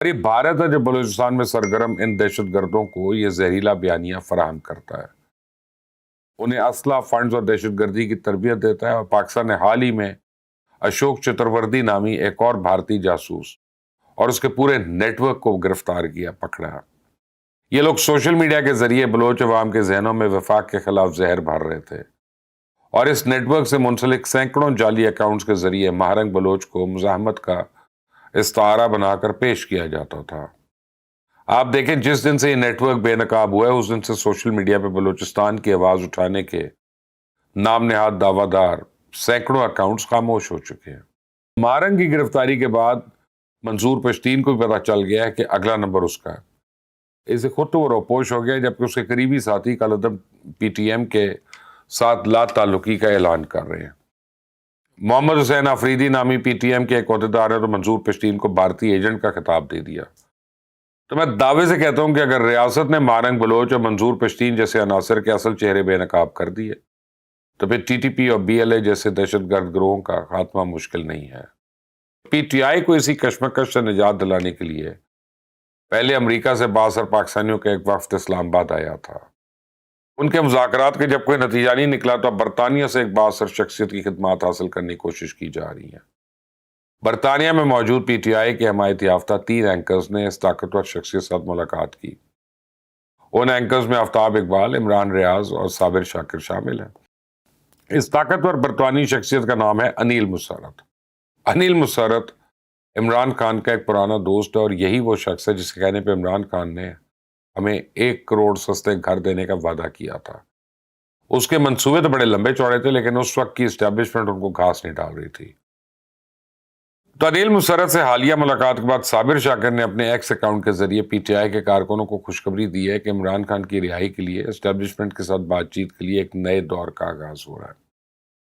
اور یہ بھارت ہے جو بلوچستان میں سرگرم ان دہشت گردوں کو یہ زہریلا بیانیہ فراہم کرتا ہے، انہیں اسلحہ، فنڈز اور دہشت گردی کی تربیت دیتا ہے۔ اور پاکستان نے حال ہی میں اشوک چتروردی نامی ایک اور بھارتی جاسوس اور اس کے پورے نیٹ ورک کو گرفتار کیا، پکڑا۔ یہ لوگ سوشل میڈیا کے ذریعے بلوچ عوام کے ذہنوں میں وفاق کے خلاف زہر بھر رہے تھے، اور اس نیٹ ورک سے منسلک سینکڑوں جعلی اکاؤنٹس کے ذریعے مہرنگ بلوچ کو مزاحمت کا استعارہ بنا کر پیش کیا جاتا تھا۔ آپ دیکھیں، جس دن سے یہ نیٹ ورک بے نقاب ہوا ہے اس دن سے سوشل میڈیا پہ بلوچستان کی آواز اٹھانے کے نام نہاد دعویٰ دار سینکڑوں اکاؤنٹس خاموش ہو چکے ہیں۔ مہرنگ کی گرفتاری کے بعد منظور پشتین کو بھی پتا چل گیا ہے کہ اگلا نمبر اس کا ہے۔ اسے خود تو وہ روپوش ہو گیا، جبکہ اس کے قریبی ساتھی کالعدم پی ٹی ایم کے ساتھ لا تعلقی کا اعلان کر رہے ہیں۔ محمد حسین آفریدی نامی پی ٹی ایم کے ایک عہدیدار نے تو منظور پشتین کو بھارتی ایجنٹ کا خطاب دے دیا۔ تو میں دعوے سے کہتا ہوں کہ اگر ریاست نے مہرنگ بلوچ اور منظور پشتین جیسے عناصر کے اصل چہرے بے نقاب کر دیے تو پھر ٹی ٹی پی اور بی ایل اے جیسے دہشت گرد گروہوں کا خاتمہ مشکل نہیں ہے۔ پی ٹی آئی کو اسی کشمکش سے نجات دلانے کے لیے پہلے امریکہ سے بااثر پاکستانیوں کا ایک وفد اسلام آباد آیا تھا۔ ان کے مذاکرات کے جب کوئی نتیجہ نہیں نکلا تو اب برطانیہ سے ایک بااثر شخصیت کی خدمات حاصل کرنے کی کوشش کی جا رہی ہے۔ برطانیہ میں موجود پی ٹی آئی کے حمایت یافتہ 3 اینکرز نے اس طاقتور شخصیت کے ساتھ ملاقات کی۔ ان اینکرز میں آفتاب اقبال، عمران ریاض اور صابر شاکر شامل ہیں۔ اس طاقتور برطانوی شخصیت کا نام ہے انیل مسرت۔ انیل مسرت عمران خان کا ایک پرانا دوست ہے، اور یہی وہ شخص ہے جس کے کہنے پہ عمران خان نے ہمیں 1 کروڑ سستے گھر دینے کا وعدہ کیا تھا۔ اس کے منصوبے تو بڑے لمبے چوڑے تھے، لیکن اس وقت کی اسٹیبلشمنٹ ان کو گھاس نہیں ڈال رہی تھی۔ تو انیل مسرت سے حالیہ ملاقات کے بعد صابر شاکر نے اپنے ایکس اکاؤنٹ کے ذریعے پی ٹی آئی کے کارکنوں کو خوشخبری دی ہے کہ عمران خان کی رہائی کے لیے اسٹیبلشمنٹ کے ساتھ بات چیت کے لیے ایک نئے دور کا آغاز ہو رہا ہے۔